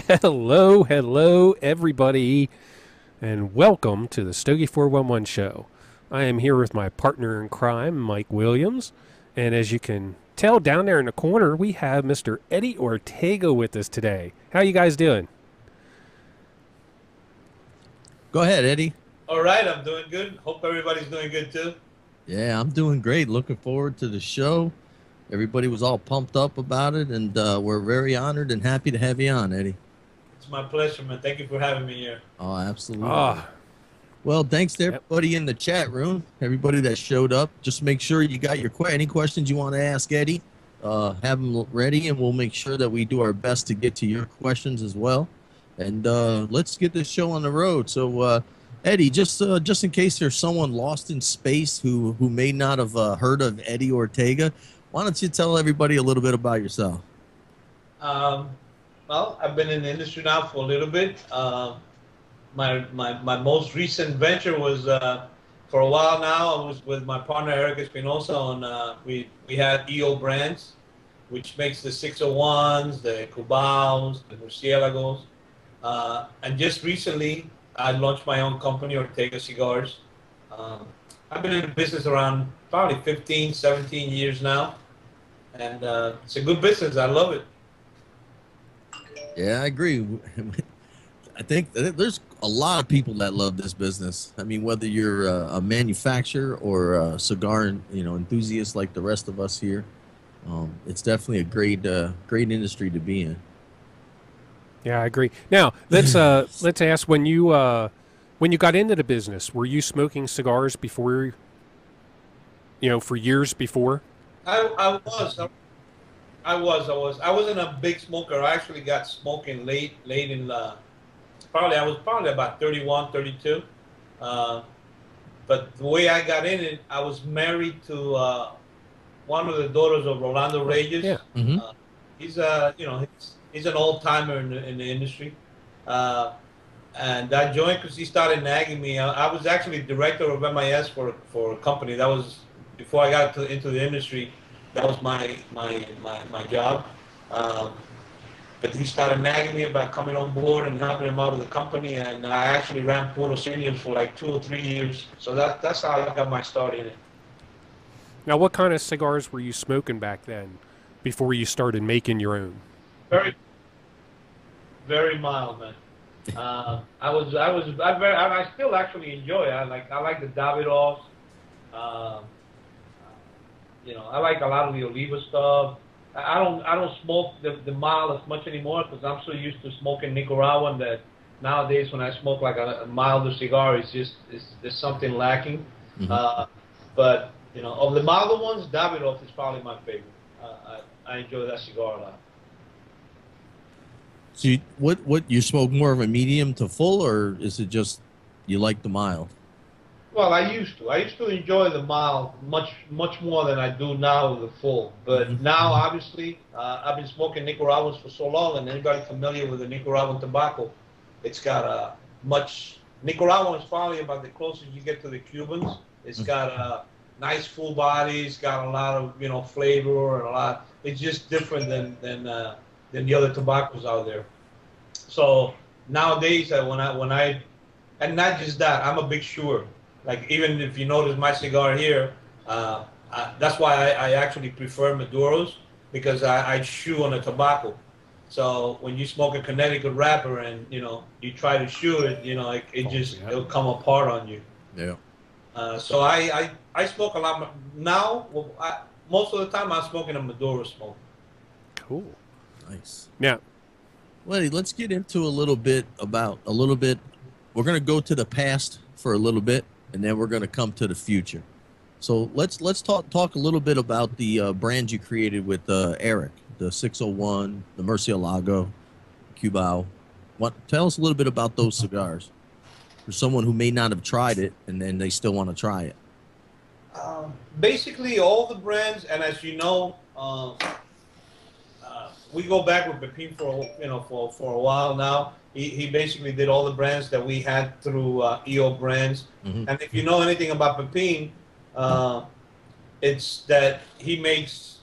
Hello, hello, everybody, and welcome to the Stogie 411 show. I am here with my partner in crime, Mike Williams, and as you can tell down there in the corner, we have Mr. Eddie Ortega with us today. How you guys doing? Go ahead, Eddie. All right, I'm doing good. Hope everybody's doing good too. Yeah, I'm doing great. Looking forward to the show. Everybody was all pumped up about it, and we're very honored and happy to have you on, Eddie. It's my pleasure, man. Thank you for having me here. Oh, absolutely. Ah, Well, thanks to yep. everybody in the chat room, everybody that showed up. Just make sure you got your any questions you want to ask Eddie. Have them ready, and we'll make sure that we do our best to get to your questions as well. And let's get this show on the road. So, Eddie, just in case there's someone lost in space who may not have heard of Eddie Ortega, why don't you tell everybody a little bit about yourself? Um, well, I've been in the industry now for a little bit. My most recent venture was for a while now. I was with my partner Eric Espinosa on we had EO brands, which makes the 601s, the Cubaos, the Murciélagos, and just recently I launched my own company, Ortega Cigars. Um, I've been in the business around probably 15, 17 years now, and it's a good business. I love it. Yeah, I agree. I think there's a lot of people that love this business. I mean, whether you're a manufacturer or a cigar, enthusiast like the rest of us here, it's definitely a great industry to be in. Yeah, I agree. Now let's ask when you got into the business, were you smoking cigars before? For years before. I was. I wasn't a big smoker. I actually got smoking late in I was probably about 31, 32. Uh, but the way I got in it, I was married to one of the daughters of Rolando Yeah. Reyes. Hmm. He's he's an old timer in the industry. Uh, and I joined because he started nagging me. I was actually director of MIS for a company. That was before I got into the industry. That was my job. Um, but he started nagging me about coming on board and helping him out with the company. And I actually ran Puerto Indians for like 2 or 3 years. So that's how I got my start in it. Now, what kind of cigars were you smoking back then, before you started making your own? Very very mild, man. I still actually enjoy it. I like the Davidoffs. Um, I like a lot of the Oliva stuff. I don't smoke the mild as much anymore because I'm so used to smoking Nicaraguan that nowadays when I smoke like a milder cigar, there's something lacking. Hmm. Uh, but of the milder ones, Davidoff is probably my favorite. I enjoy that cigar a lot. So, what you smoke more of a medium to full, or is it just you like the mild? Well, I used to. I used to enjoy the mild much more than I do now with the full. But Hmm. now, obviously, I've been smoking Nicaraguans for so long, and anybody familiar with the Nicaraguan tobacco, it's got a much. Nicaraguan is probably about the closest you get to the Cubans. It's got a nice full body. It's got a lot of flavor and a lot. It's just different than the other tobaccos out there. So nowadays, when I and not just that, I'm a big chewer. Like even if you notice my cigar here, that's why I actually prefer Maduros because I chew on a tobacco. So when you smoke a Connecticut wrapper and you try to chew it, it Falls, just yeah. it'll come apart on you. Yeah. So I smoke a lot now. Well, most of the time I'm smoking a Maduro smoke. Cool. Nice. Now, Well, let's get into a little bit. We're going to go to the past for a little bit, and then we're going to come to the future. So let's talk a little bit about the brand you created with Eric, the 601, the Murcielago, Cubao. Tell us a little bit about those cigars for someone who may not have tried it and then they still want to try it. Basically, all the brands, and as you know, we go back with Pepin for a while now. He basically did all the brands that we had through EO brands. Hmm. And if you know anything about Pepin, uh, it's that he makes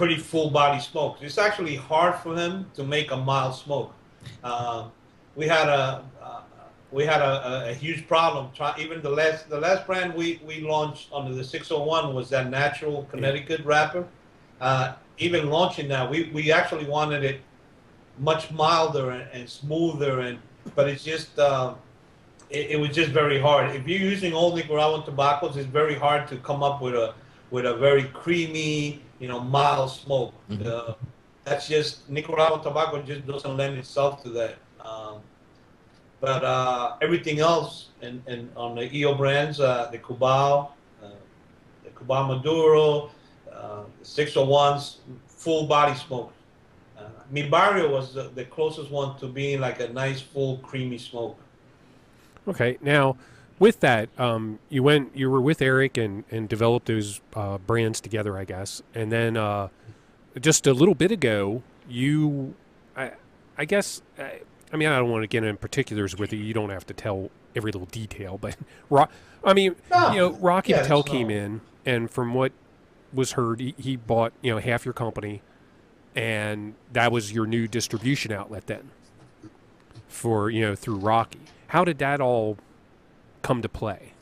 pretty full body smokes. It's actually hard for him to make a mild smoke. Um, we had a huge problem. Even the last brand we launched under the 601 was that natural Connecticut wrapper. Even launching that, we actually wanted it much milder and smoother, but it's just it was just very hard. If you're using old Nicaraguan tobaccos, it's very hard to come up with a very creamy, mild smoke. That's just Nicaraguan tobacco just doesn't lend itself to that. But everything else and on the EO brands, the Cubao, the Cubao Maduro, the 601s, full body smoke. Mi Barrio was the closest one to being like a nice, full, creamy smoke. Okay, now with that, you were with Eric and developed those brands together, I guess, and then just a little bit ago, I guess, I mean, I don't want to get in particulars with you. You don't have to tell every little detail, but Rocky Patel came in, and from what was heard, he bought half your company, and that was your new distribution outlet then for through Rocky. How did that all come to play?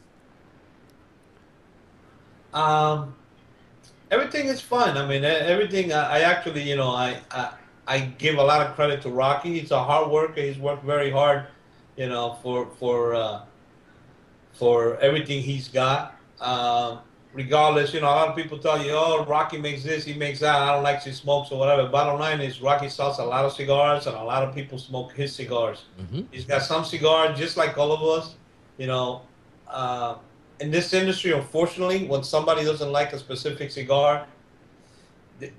Everything is fun. I mean, everything. I actually, I give a lot of credit to Rocky. He's a hard worker. He's worked very hard, for everything he's got. Regardless, a lot of people tell you, oh, Rocky makes this, he makes that. I don't like his smokes or whatever. Bottom line is, Rocky sells a lot of cigars, and a lot of people smoke his cigars. He's got some cigars, just like all of us. In this industry, unfortunately, when somebody doesn't like a specific cigar,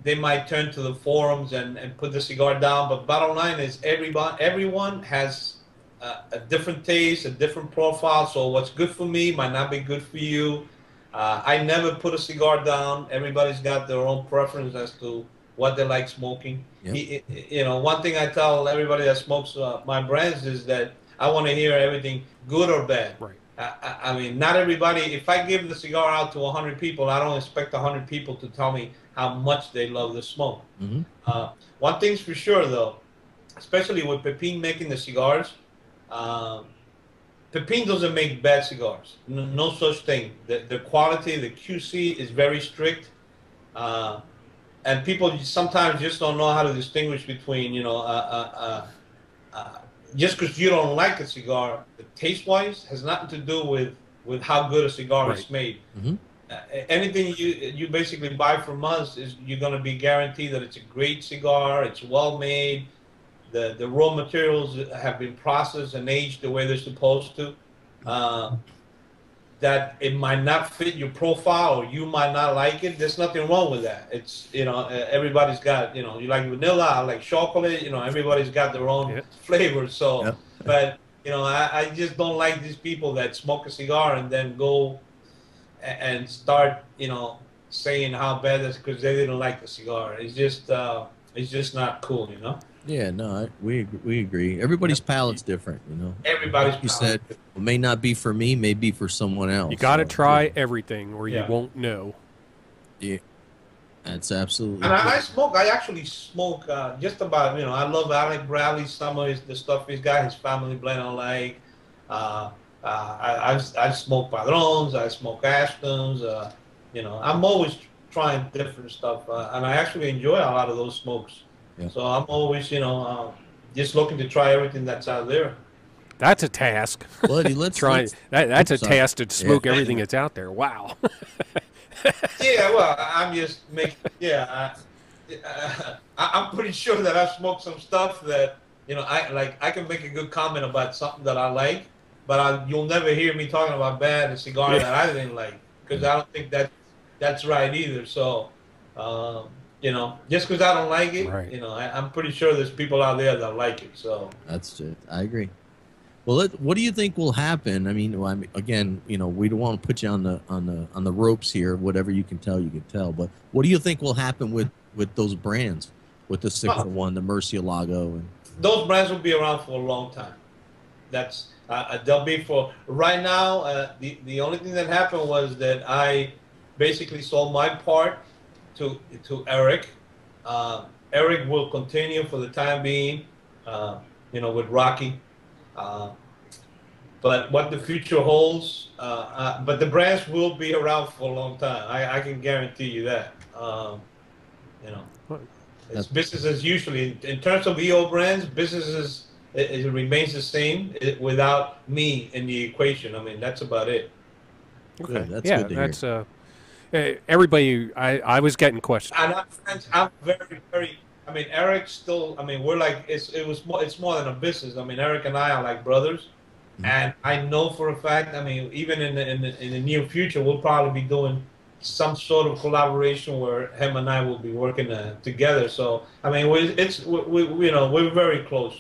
they might turn to the forums and put the cigar down. But bottom line is, everyone has a different taste, a different profile. So what's good for me might not be good for you. I never put a cigar down. Everybody's got their own preference as to what they like smoking. Yep. One thing I tell everybody that smokes my brands is that I want to hear everything, good or bad. Right. I mean, not everybody. If I give the cigar out to 100 people, I don't expect 100 people to tell me how much they love the smoke. One thing's for sure, though, especially with Pepin making the cigars, Pepin doesn't make bad cigars. No such thing. The quality, the QC is very strict, and people sometimes just don't know how to distinguish between, just because you don't like a cigar, taste-wise, has nothing to do with how good a cigar is made. Anything you basically buy from us is you're going to be guaranteed that it's a great cigar, it's well made, the raw materials have been processed and aged the way they're supposed to. That it might not fit your profile or you might not like it. There's nothing wrong with that. It's everybody's got you like vanilla, I like chocolate. Everybody's got their own flavors. So, but I just don't like these people that smoke a cigar and then go and start saying how bad it's because they didn't like the cigar. It's just not cool. Yeah, no, we agree. Everybody's palate's different, Everybody's like you said, it may not be for me, may be for someone else. You got to try everything, or you won't know. Yeah, that's absolutely. And I actually smoke just about. I love Alec Bradley. Some of the stuff he's got, his family blend I like. I smoke Padrones. I smoke Ashtons. I'm always trying different stuff, and I actually enjoy a lot of those smokes. Yeah. So I'm always, just looking to try everything that's out there. That's a task. Buddy, that's a task to smoke everything that's out there. Wow. Yeah, well, I'm just making. Yeah, I'm pretty sure that I've smoked some stuff that I can make a good comment about something that I like, but you'll never hear me talking about bad a cigar that I didn't like because I don't think that's right either. So. Just because I don't like it, right. I'm pretty sure there's people out there that like it. So that's it. I agree. Well, what do you think will happen? I mean, again, we don't want to put you on the ropes here. Whatever you can tell, you can tell. But what do you think will happen with those brands, with the 601, the Murcielago, and those brands will be around for a long time. That's they'll be for right now. The only thing that happened was that I basically sold my part to Eric, Eric will continue for the time being, with Rocky. Uh, but what the future holds, but the brands will be around for a long time. I can guarantee you that. You know, it's business as usual. In terms of EO brands, it remains the same without me in the equation. I mean, that's about it. Okay. Good. That's Yeah, good to that's hear. everybody. I was getting questions. And I'm friends. I'm very, very. I mean, Eric still. I mean, we're like It's more than a business. I mean, Eric and I are like brothers, Mhm. and I know for a fact. I mean, even in the near future, we'll probably be doing some sort of collaboration where him and I will be working together. So I mean, we're very close.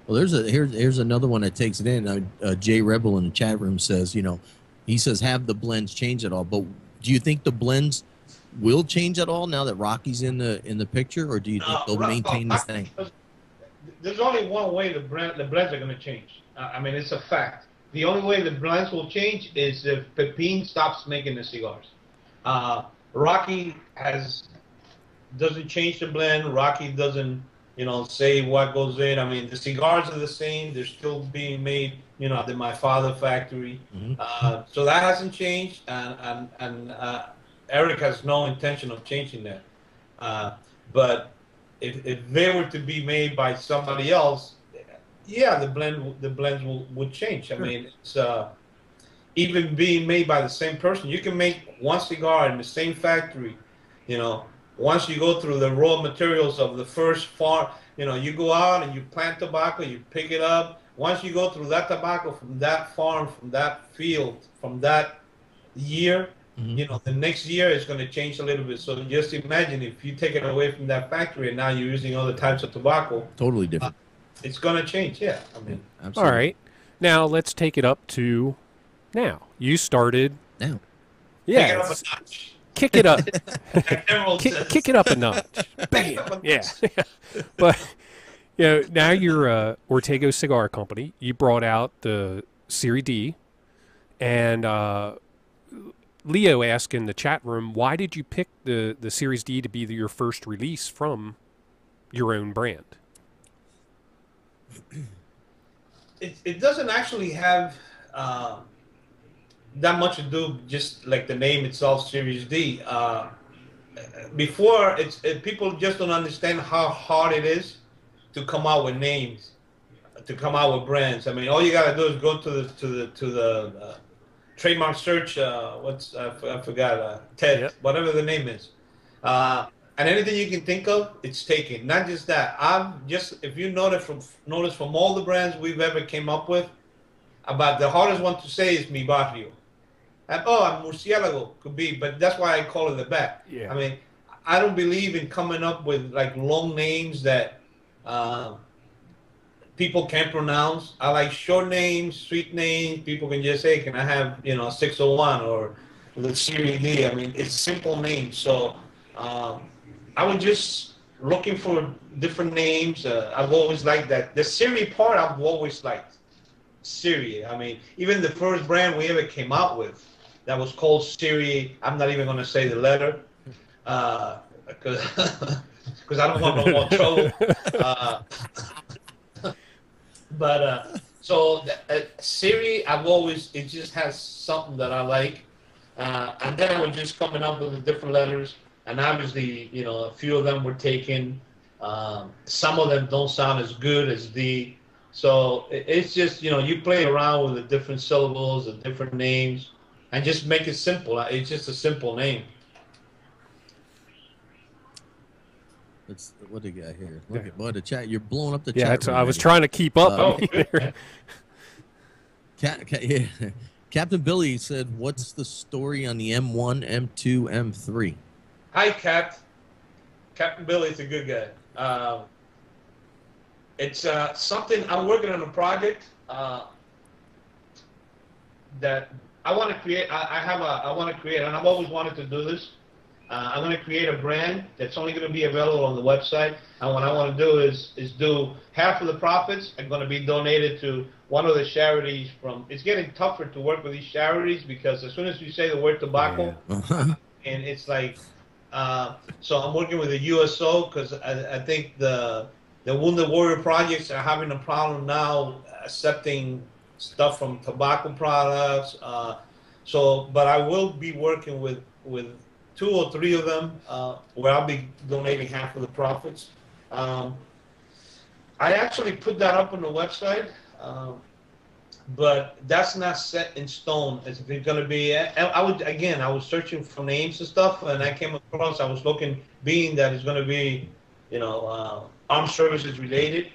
Well, here's another one that takes it in. Jay Rebel in the chat room says, he says, have the blends change at all? But do you think the blends will change at all now that Rocky's in the picture, or do you think they'll maintain the same? There's only one way the blends are going to change. I mean, it's a fact. The only way the blends will change is if Pepin stops making the cigars. Rocky doesn't change the blend. Rocky doesn't, say what goes in. I mean, the cigars are the same. They're still being made, at my father factory. Mm-hmm. So that hasn't changed, and Eric has no intention of changing that. But if they were to be made by somebody else, yeah, the blends would change. I mean, it's even being made by the same person. You can make one cigar in the same factory, you know. Once you go through the raw materials of the first farm, you go out and you plant tobacco, you pick it up. Once you go through that tobacco from that farm, from that field, from that year, Mm-hmm. the next year is going to change a little bit. So just imagine if you take it away from that factory and now you're using other types of tobacco, Totally different. it's going to change. Yeah, I mean, Yeah, All absolutely. right. Now let's take it up to now. You started. Now. take it up a Yes. notch. Kick it up. Like Emerald says. Kick it up a notch. Take it up a Bam. Yeah. notch. But now you're Ortega Cigar Company. You brought out the Series D, and Leo asked in the chat room, why did you pick the Series D to be your first release from your own brand? It doesn't actually have that much to do, just like the name itself, Series D. Before, people just don't understand how hard it is to come out with names, to come out with brands. I mean, all you gotta do is go to the trademark search. I forgot, TED, Yep. whatever the name is. And anything you can think of, it's taken. Not just that. If you notice from all the brands we've ever came up with, about the hardest one to say is Mi Barrio. And I'm Murcielago could be, but that's why I call it the bat. Yeah. I mean, I don't believe in coming up with like long names that people can't pronounce. I like short names, sweet names. People can just say, "Can I have 601 or the Series D?" I mean, it's simple names. So I was just looking for different names. I've always liked that. The Siri part, I've always liked. Siri. I mean, even the first brand we ever came out with that was called Siri. I'm not even going to say the letter because I don't want no more trouble. So Siri, it just has something that I like. And then I was just coming up with the different letters. And obviously, a few of them were taken. Some of them don't sound as good as D. So it's just, you play around with the different syllables, the different names, and just make it simple. It's just a simple name. What do you got here? Look at the chat. You're blowing up the Yeah, chat room. I was trying to keep up. Yeah. Captain Billy said, "What's the story on the M1, M2, M3?" Hi, Captain Billy's a good guy. It's something I'm working on a project that I want to create. I want to create, and I've always wanted to do this. I'm going to create a brand that's only going to be available on the website. And what I want to do is do half of the profits are going to be donated to one of the charities. It's getting tougher to work with these charities because as soon as you say the word tobacco, Yeah. and it's like So I'm working with the USO because I think the Wounded Warrior projects are having a problem now accepting stuff from tobacco products. But I will be working with 2 or 3 of them where I'll be donating half of the profits. Um, I actually put that up on the website, but that's not set in stone. It's going to be. I was searching for names and stuff, and I came across. I was looking, being that it's going to be, armed services related.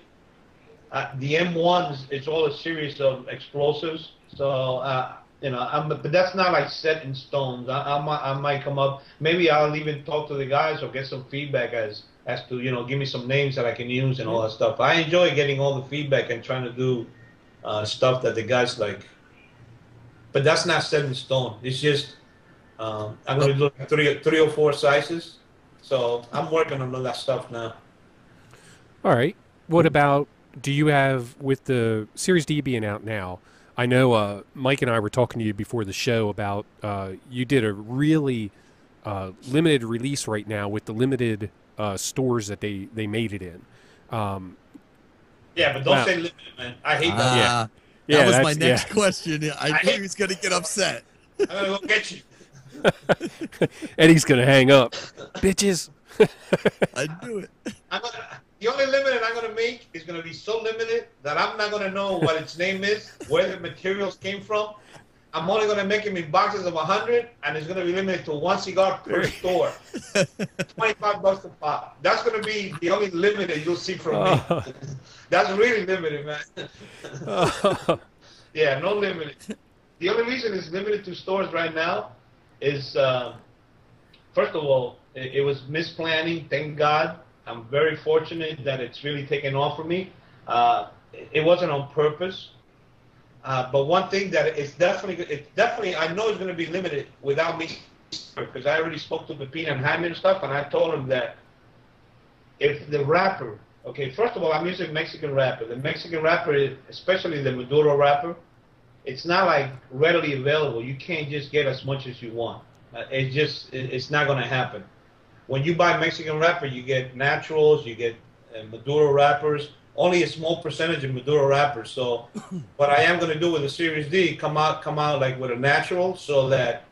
The M1 it's all a series of explosives. So but that's not like set in stone. I might come up. Maybe I'll even talk to the guys or get some feedback as to give me some names that I can use and all that stuff. I enjoy getting all the feedback and trying to do stuff that the guys like. But that's not set in stone. It's just I'm going to look at 3 or 4 sizes. So I'm working on all that stuff now. All right. What about, do you have, with the Series D being out now, I know Mike and I were talking to you before the show about you did a really limited release right now with the limited stores that they made it in. Yeah, but don't say limited, man. I hate that. That was my next question. I knew he was going to get upset. I'm going to go get you. Eddie's going to hang up. Bitches. I knew it. The only limited I'm going to make is going to be so limited that I'm not going to know what its name is, where the materials came from. I'm only going to make them in boxes of 100, and it's going to be limited to 1 cigar per store. $25 a pop. That's going to be the only limited you'll see from me. That's really limited, man. Yeah, no limited. The only reason it's limited to stores right now is, first of all, it was misplanning. Thank God. I'm very fortunate that it's really taken off for me. It wasn't on purpose. But one thing that it's definitely, I know it's going to be limited without me, because I already spoke to Pepino and Jaime and stuff, and I told him that if the wrapper, okay, first of all, I'm using Mexican wrapper. The Mexican wrapper, especially the Maduro wrapper, it's not like readily available. You can't just get as much as you want. It's not going to happen. When you buy Mexican wrapper, you get naturals, you get Maduro wrappers, only a small percentage of Maduro wrappers. So what I am going to do with the Series D, come out like with a natural, so that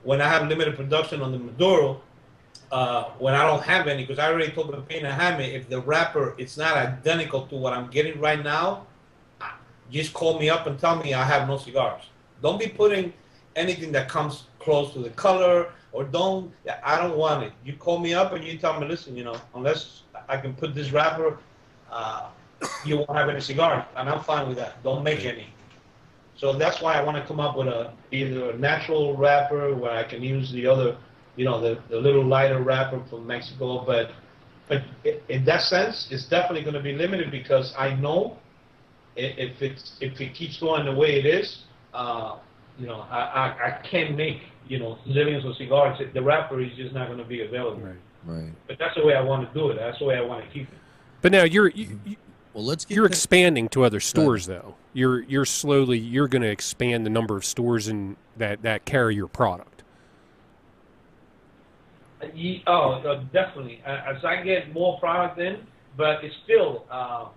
when I have limited production on the Maduro, when I don't have any, because I already told Pepino and Jaime, if the wrapper, it's not identical to what I'm getting right now, just call me up and tell me I have no cigars. Don't be putting anything that comes close to the color, or I don't want it. You call me up and you tell me, listen, unless I can put this wrapper, you won't have any cigars, and I'm fine with that. Don't make any. So that's why I want to come up with either a natural wrapper where I can use the other, the little lighter wrapper from Mexico. But in that sense, it's definitely going to be limited, because I know if it keeps going the way it is, I can't make zillions of cigars. The wrapper is just not going to be available. Right. But that's the way I want to do it. That's the way I want to keep it. But now you're expanding to other stores, though. You're going to expand the number of stores that carry your product. Definitely. As I get more product in, but it's still. I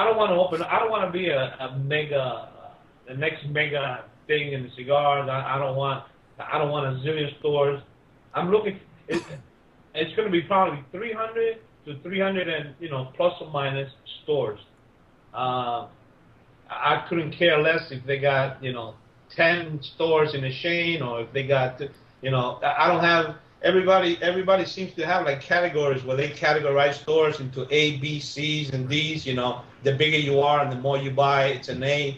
don't want to open. I don't want to be the next mega thing in the cigars. I don't want a zillion stores. I'm looking. It's going to be probably 300 to 300 and plus or minus stores. I couldn't care less if they got 10 stores in a chain, or if they got I don't have. Everybody seems to have like categories where they categorize stores into A, B, C's, and D's. The bigger you are and the more you buy, it's an A.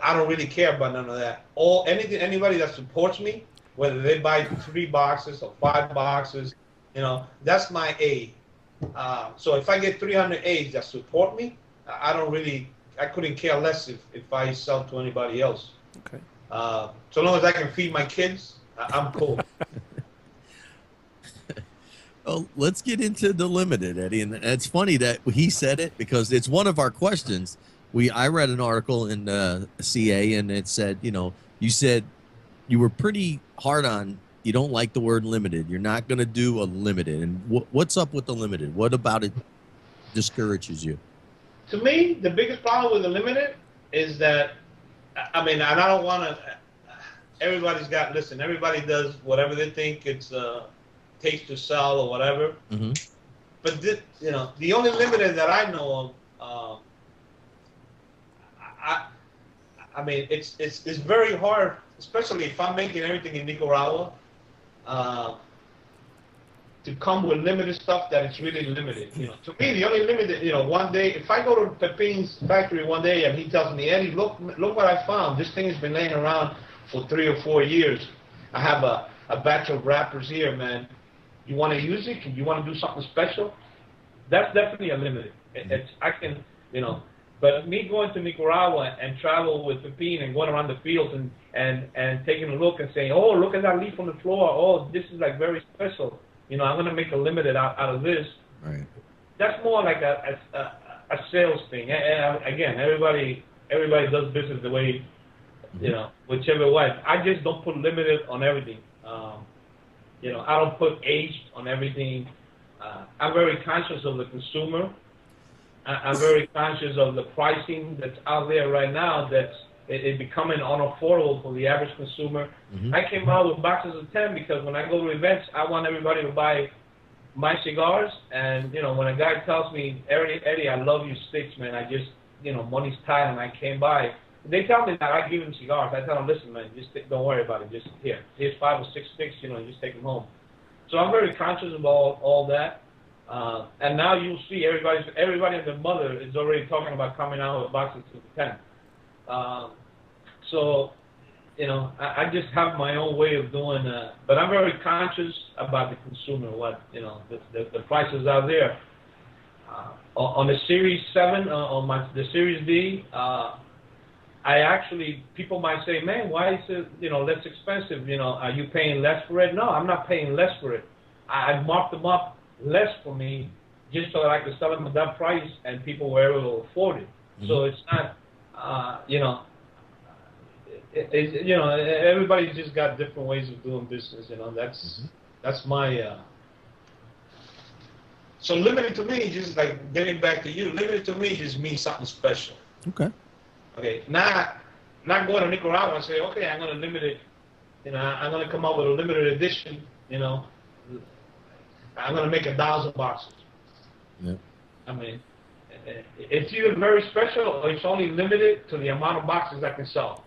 I don't really care about none of that. Anybody that supports me, whether they buy 3 boxes or 5 boxes, that's my A. So if I get 300 A's that support me, I couldn't care less if I sell to anybody else. Okay. So long as I can feed my kids, I'm cool. Well, let's get into the limited, Eddie. And it's funny that he said it, because it's one of our questions. I read an article in CA, and it said, you said you were pretty hard on You don't like the word limited. You're not going to do a limited. And what's up with the limited? What about it discourages you? To me, the biggest problem with the limited is that, I mean, and I don't want to. Everybody does whatever they think it's takes to sell or whatever. Mm-hmm. But the only limited that I know of, I mean, it's very hard, especially if I'm making everything in Nicaragua, to come with limited stuff that it's really limited. To me, the only limited, one day, if I go to Pepin's factory one day and he tells me, Eddie, look what I found. This thing has been laying around for 3 or 4 years. I have a batch of wrappers here, man. You want to use it? You want to do something special? That's definitely a limited. But me going to Nicaragua and travel with Pepin and going around the fields and taking a look and saying, oh, look at that leaf on the floor. Oh, this is like very special. I'm going to make a limited out of this. Right. That's more like a sales thing. And again, everybody does business the way, whichever way. I just don't put limited on everything. I don't put aged on everything. I'm very conscious of the consumer. I'm very conscious of the pricing that's out there right now that's it becoming unaffordable for the average consumer. Mm-hmm. I came out with boxes of 10 because when I go to events, I want everybody to buy my cigars. And, when a guy tells me, Eddie, I love your sticks, man. I just, money's tight and I came by. They tell me that I give them cigars. I tell them, listen, man, don't worry about it. Just here's 5 or 6 sticks, just take them home. So I'm very conscious of all that. And now you'll see everybody and their mother is already talking about coming out with boxes of 10. I just have my own way of doing that. But I'm very conscious about the consumer, the prices out there. On the Series 7, the Series D, people might say, man, why is it, less expensive? Are you paying less for it? No, I'm not paying less for it. I marked them up less for me just so that I could sell them at that price and people were able to afford it. Mm-hmm. So it's not, everybody's just got different ways of doing business. That's my. So limited to me, just like getting back to you, limited to me just means something special. Okay. Okay. Not going to Nicaragua and say, okay, I'm going to limit it. I'm going to come up with a limited edition. I'm going to make 1,000 boxes. Yeah. I mean, it's either very special or it's only limited to the amount of boxes I can sell.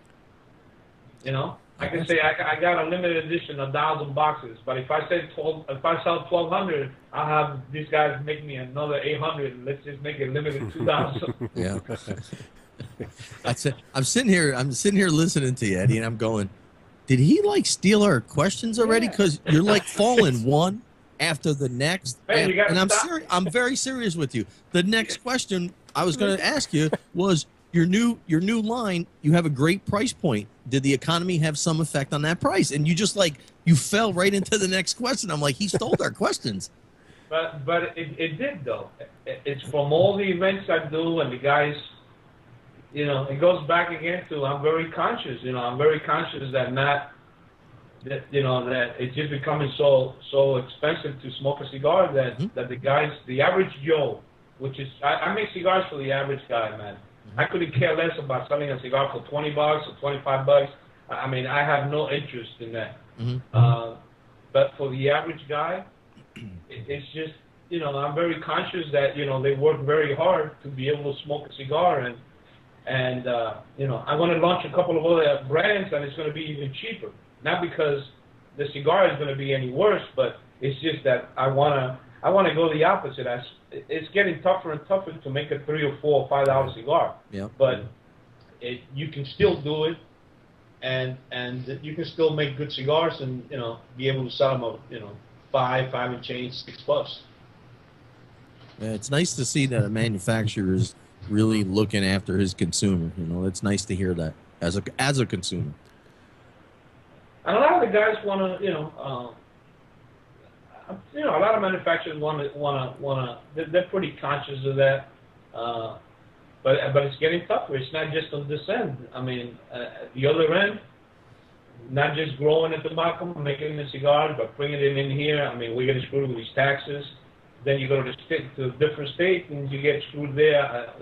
I can say I got a limited edition, 1,000 boxes. But if I sell 1,200, I'll have these guys make me another 800. And let's just make it limited 2,000. Yeah. I'm sitting here listening to you, Eddie, and I'm going, did he like steal our questions already? Because you're like falling one after the next. Man, and I'm very serious with you. The next question I was going to ask you was your new line. You have a great price point. Did the economy have some effect on that price? And you fell right into the next question. I'm like, he stole our questions. But it did though. It's from all the events I do and the guys. It goes back again to I'm very conscious. I'm very conscious that it's just becoming so expensive to smoke a cigar that the guys, the average Joe, which is I make cigars for the average guy, man. I couldn't care less about selling a cigar for $20 or $25. I mean, I have no interest in that. Mm-hmm. But for the average guy, it's just I'm very conscious that they work very hard to be able to smoke a cigar and I'm going to launch a couple of other brands and it's going to be even cheaper. Not because the cigar is going to be any worse, but it's just that I want to go the opposite. It's getting tougher and tougher to make a $3 or $4 or $5 cigar. Yeah. But you can still do it, and you can still make good cigars and be able to sell them at $5 and change, $6. Yeah, it's nice to see that a manufacturer is really looking after his consumer. It's nice to hear that as a consumer. And a lot of the guys want to, a lot of manufacturers want to. They're pretty conscious of that. But it's getting tougher. It's not just on this end. I mean, the other end, not just growing the tobacco, making the cigars, but bringing it in here. I mean, we get screwed with these taxes. Then you go to a different state and you get screwed there.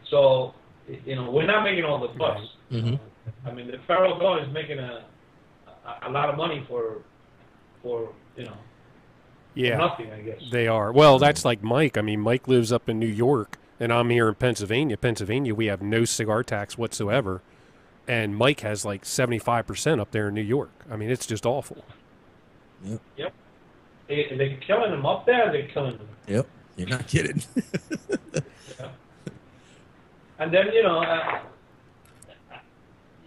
So, we're not making all the fuss. Mm-hmm. I mean, the federal government is making a lot of money for Yeah, nothing, I guess. they are. Well, that's like Mike. I mean, Mike lives up in New York, and I'm here in Pennsylvania. Pennsylvania, we have no cigar tax whatsoever. And Mike has like 75% up there in New York. I mean, it's just awful. Yep. They're killing them up there. They're killing them. Yep. You're not kidding. Yeah. And then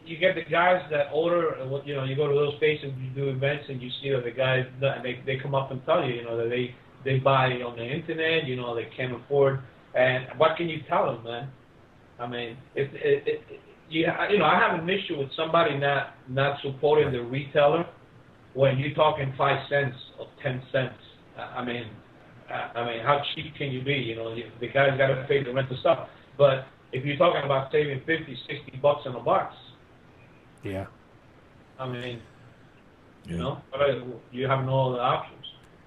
you get the guys that order. You go to those places, you do events, and you see that the guys they come up and tell you, that they buy on the internet. They can't afford. And what can you tell them, man? I mean, I have an issue with somebody not supporting the retailer when you're talking 5 cents or 10 cents. I mean, how cheap can you be? The guy's got to pay the rent and stuff. But if you're talking about saving $50, $60 in a box, yeah. I mean, you have no other options.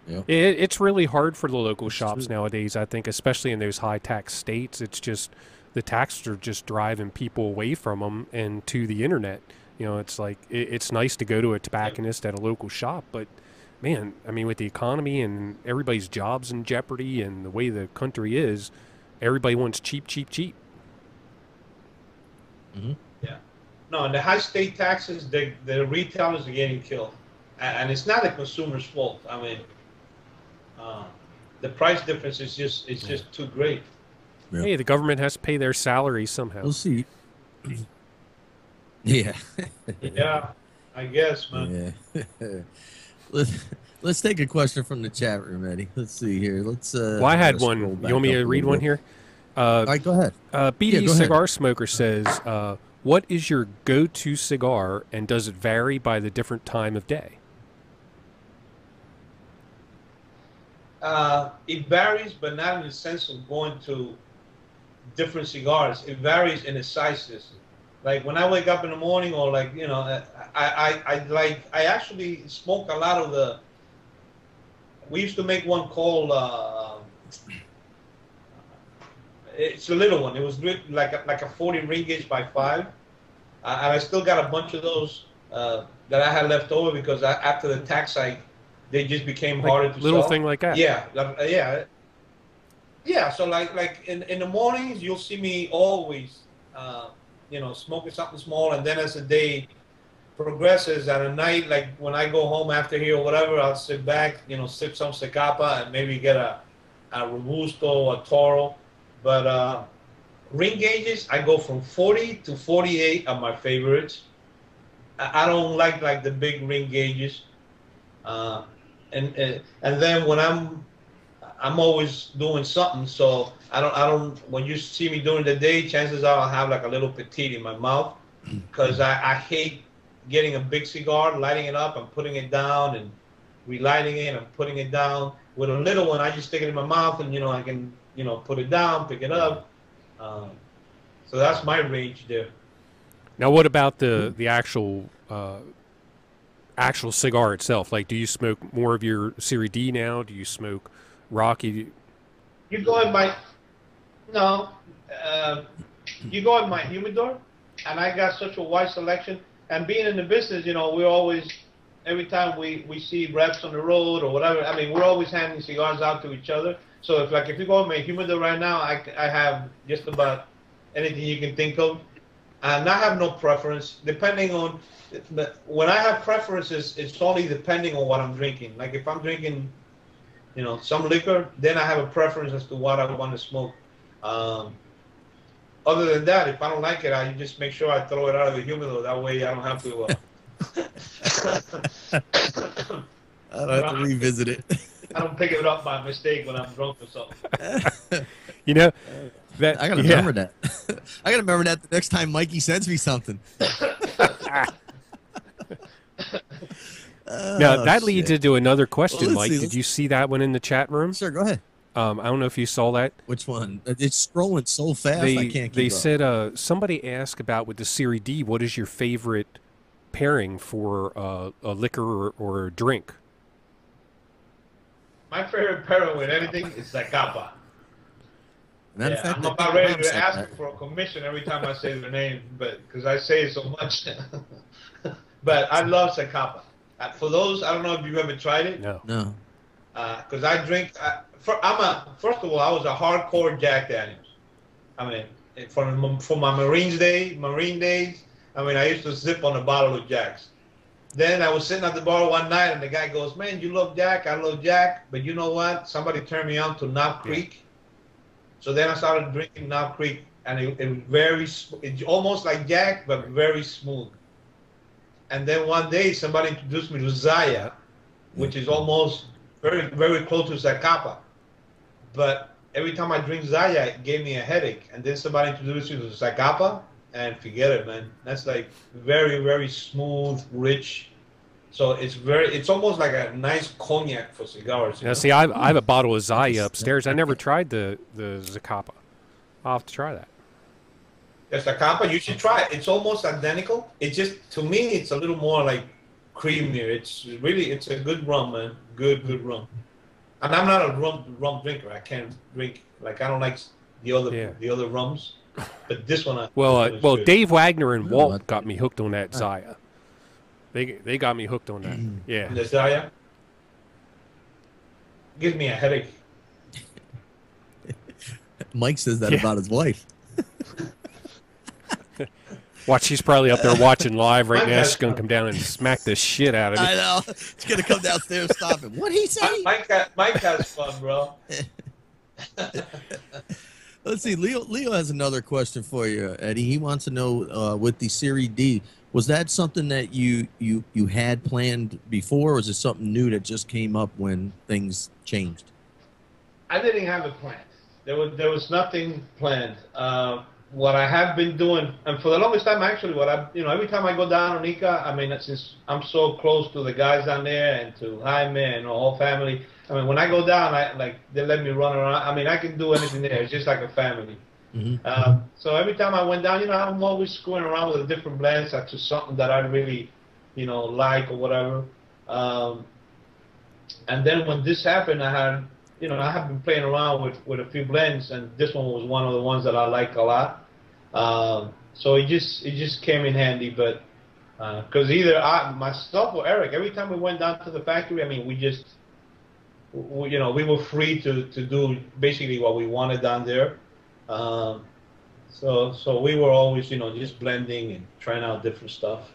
Yep. It's really hard for the local shops nowadays, I think, especially in those high tax states. It's just the taxes are just driving people away from them and to the internet. It's like it's nice to go to a tobacconist at a local shop, but man, I mean, with the economy and everybody's jobs in jeopardy and the way the country is, everybody wants cheap, cheap, cheap. Mm-hmm. Yeah. No, and the high state taxes, the retailers are getting killed, and it's not the consumer's fault. I mean, the price difference is just too great. Yeah. Hey, the government has to pay their salaries somehow. We'll see. Yeah. Yeah, I guess, man. Yeah. Let's take a question from the chat room, Eddie. Let's see here. Well, I had one. You want me to read one here? All right, go ahead. BD go Cigar ahead. Smoker says, what is your go-to cigar, and does it vary by the different time of day? It varies, but not in the sense of going to different cigars. It varies in the sizes. Like when I wake up in the morning, or I actually smoke a lot of the. We used to make one called. It's a little one. It was like a 40 ring gauge by 5, and I still got a bunch of those that I had left over because after the tax hike, they just became harder to little sell. thing like that. Yeah, yeah. So like in the mornings, you'll see me always, smoking something small, and then as the day progresses, at a night, like when I go home after here or whatever, I'll sit back, sip some Zacapa and maybe get a Robusto, a Toro. But ring gauges, I go from 40 to 48 are my favorites. I don't like the big ring gauges. And then when I'm always doing something, so I don't. When you see me during the day, chances are I'll have like a little petite in my mouth, because I hate getting a big cigar, lighting it up and putting it down, and relighting it and putting it down. With a little one, I just stick it in my mouth, and I can put it down, pick it up. So that's my range there. Now, what about the actual cigar itself? Like, do you smoke more of your Series D now? Do you smoke Rocky? You go in my you go in my humidor, and I got such a wide selection. And being in the business, we're always, every time we see reps on the road or whatever, I mean, we're always handing cigars out to each other. So if you go in my humidor right now, I have just about anything you can think of. And I have no preference, depending on. When I have preferences, it's only depending on what I'm drinking. Like if I'm drinking, some liquor, then I have a preference as to what I want to smoke. Other than that, if I don't like it, I just make sure I throw it out of the humidor. That way, I don't have to. I don't have to revisit it. I don't pick it up by mistake when I'm drunk or something. That I gotta remember that. I gotta remember that the next time Mikey sends me something. Now that leads into another question, Well, Mike. Did you see that one in the chat room? Sure, go ahead. I don't know if you saw that. Which one? It's scrolling so fast I can't keep They up. said somebody asked about with the Series D, what is your favorite pairing for a liquor or a drink? My favorite pairing with anything is Zacapa. Matter of Yeah, fact, I'm that about Big ready Mom's to like ask that. him for a commission every time I say their name, but because I say it so much. But I love Zacapa. For those, I don't know if you've ever tried it. No. No. Because I drink. First of all, I was a hardcore Jack Daniels. I mean, for my Marine days. I mean, I used to sip on a bottle of Jacks. Then I was sitting at the bar one night, and the guy goes, "Man, you love Jack. I love Jack. But you know what? Somebody turned me on to Knob Creek." So then I started drinking Knob Creek, and it was it's almost like Jack, but very smooth. And then one day somebody introduced me to Zaya, which is almost very, very close to Zacapa. But every time I drink Zaya, it gave me a headache. And then somebody introduced me to Zacapa, and forget it, man. That's like very, very smooth, rich. So it's almost like a nice cognac for cigars. Now, see, I have a bottle of Zaya upstairs. I never tried the Zacapa. I'll have to try that. The Zacapa, you should try it. It's almost identical. It just, to me, it's a little more like creamier. It's a good rum, man. Good rum. And I'm not a rum drinker. I can't drink, like, I don't like the other rums. But this one, well, good. Dave Wagner and Walt got me hooked on that Zaya. They got me hooked on that. Yeah. The Zaya gives me a headache. Mike says that about his wife. Watch, she's probably up there watching live right now. She's going to come down and smack the shit out of me. I know. It's going to come downstairs, stop him. What'd he say? Mike has fun, bro. Let's see. Leo has another question for you, Eddie. He wants to know with the Series D, was that something that you had planned before, or was it something new that just came up when things changed? I didn't have it planned. There was nothing planned. What I have been doing, and for the longest time, actually, every time I go down on Ica, I mean, since I'm so close to the guys down there and to Jaime and the whole family, I mean, when I go down, they let me run around. I mean, I can do anything there. It's just like a family. Mm-hmm. So every time I went down, I'm always screwing around with the different blends to something that I really, like or whatever. And then when this happened, I have been playing around with a few blends, and this one was one of the ones that I like a lot. So it just came in handy, but because either myself or Eric, every time we went down to the factory, I mean, we were free to do basically what we wanted down there. So we were always, just blending and trying out different stuff.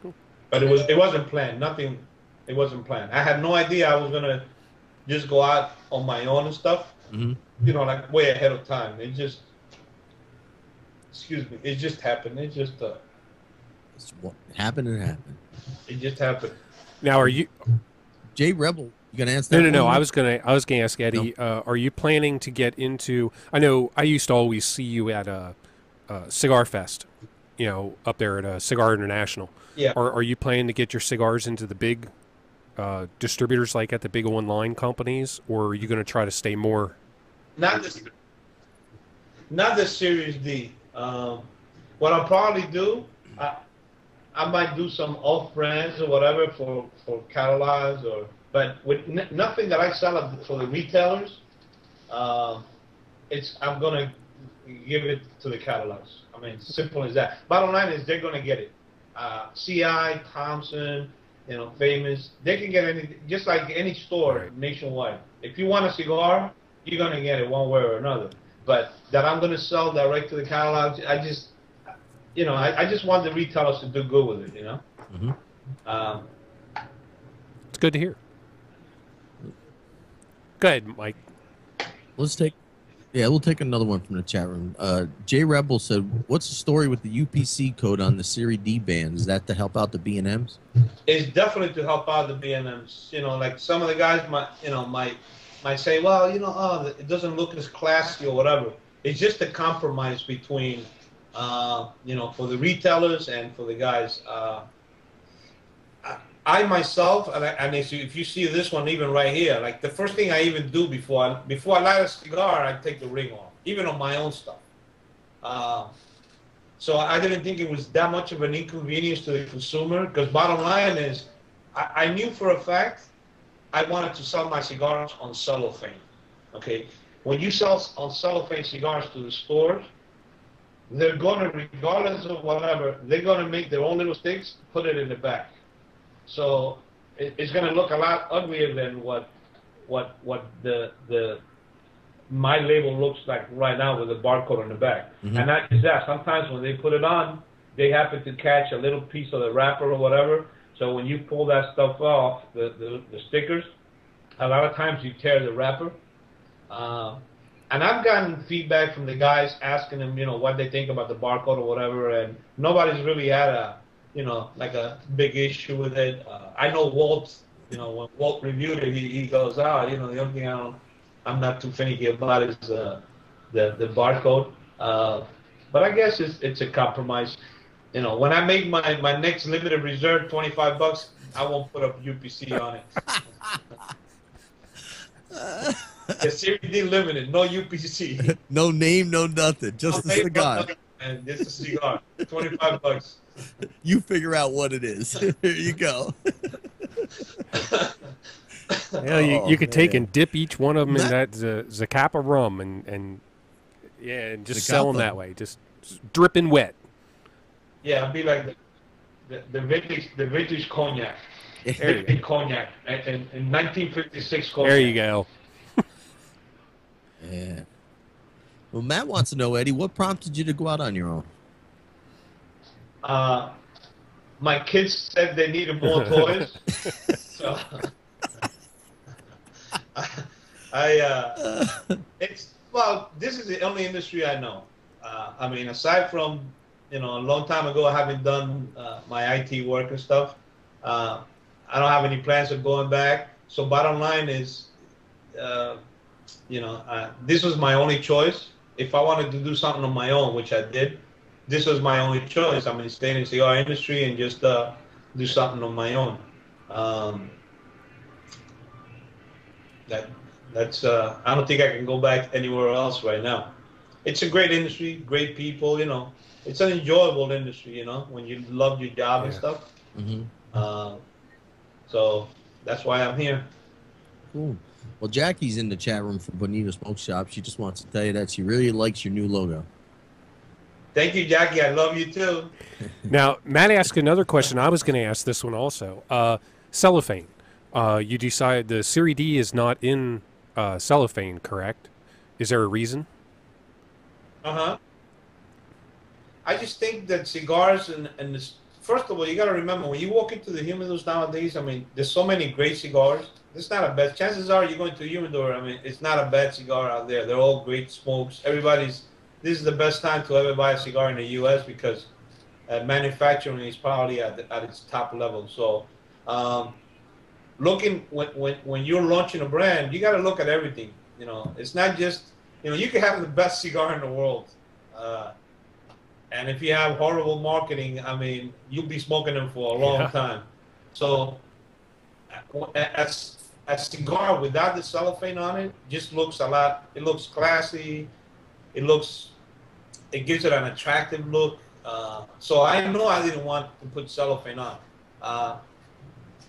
Cool. But it wasn't planned. Nothing. It wasn't planned. I had no idea I was gonna just go out on my own and stuff. Mm-hmm. Like way ahead of time. It just, it just happened. It just happened. It happened. It just happened. Now, are you Jay Rebel? You gonna answer that? No. I was gonna ask Eddie. No. Are you planning to get into? I know I used to always see you at a Cigar Fest, up there at Cigar International. Yeah. Are you planning to get your cigars into the big distributors, like at the big online companies, or are you going to try to stay more? Not the Series D. What I'll probably do, I might do some off brands or whatever for catalogs, but with nothing that I sell for the retailers. I'm gonna give it to the catalogs. I mean, simple as that. Bottom line is they're gonna get it. CI, Thompson, Famous, they can get anything, just like any store nationwide. If you want a cigar, you're gonna get it one way or another. But that I'm gonna sell direct to the catalogs, I just want the retailers to do good with it. Mm-hmm. It's good to hear. Go ahead, Mike. We'll take another one from the chat room. Jay Rebel said, "What's the story with the UPC code on the Series D bands? Is that to help out the B&Ms?" It's definitely to help out the B&Ms. Like some of the guys might say, well, it doesn't look as classy or whatever. It's just a compromise between, for the retailers and for the guys. I myself, and if you see this one even right here, like the first thing I even do before I light a cigar, I take the ring off, even on my own stuff. So I didn't think it was that much of an inconvenience to the consumer. Because bottom line is, I knew for a fact I wanted to sell my cigars on cellophane. Okay, when you sell on cellophane cigars to the stores, they're going to, regardless of whatever, they're going to make their own little sticks, put it in the back. So it's going to look a lot uglier than what the my label looks like right now with the barcode on the back. Mm-hmm. And not just that, sometimes when they put it on, they happen to catch a little piece of the wrapper or whatever. So when you pull that stuff off, the stickers, a lot of times you tear the wrapper. And I've gotten feedback from the guys asking them, what they think about the barcode or whatever, and nobody's really had like a big issue with it. I know Walt, when Walt reviewed it, he goes, the only thing I'm not too finicky about is the barcode. But I guess it's a compromise. When I make my next limited reserve, $25, I won't put up UPC on it. The Series D limited, no UPC. No name, no nothing, just a cigar. And just a cigar, $25. You figure out what it is. Here you go. You could take and dip each one of them in that Zacapa rum and just sell them that way, just dripping wet. Yeah, it'd be like the vintage cognac. Vintage cognac in 1956 cognac. There you go. Yeah. Well, Matt wants to know, Eddie, what prompted you to go out on your own? My kids said they needed more toys, so this is the only industry I know. Aside from a long time ago having done my IT work and stuff, I don't have any plans of going back. So bottom line is, this was my only choice. If I wanted to do something on my own, which I did, this was my only choice. I'm going to stay in the cigar industry and just do something on my own. That's I don't think I can go back anywhere else right now. It's a great industry, great people. It's an enjoyable industry. When you love your job and stuff. Mm-hmm. So that's why I'm here. Cool. Well, Jackie's in the chat room for Bonito Smoke Shop. She just wants to tell you that she really likes your new logo. Thank you, Jackie. I love you too. Now, Matt asked another question. I was going to ask this one also. Cellophane. You decided the Series D is not in cellophane, correct? Is there a reason? Uh-huh. I just think that cigars and this, first of all, you got to remember, when you walk into the humidors nowadays, there's so many great cigars. It's not a bad, chances are you're going to a humidor, it's not a bad cigar out there. They're all great smokes. This is the best time to ever buy a cigar in the U.S. because manufacturing is probably at its top level. So looking, when you're launching a brand, you got to look at everything. It's not just, you can have the best cigar in the world. And if you have horrible marketing, you'll be smoking them for a long time. So a cigar without the cellophane on it just looks it looks classy. It gives it an attractive look. So I know I didn't want to put cellophane on.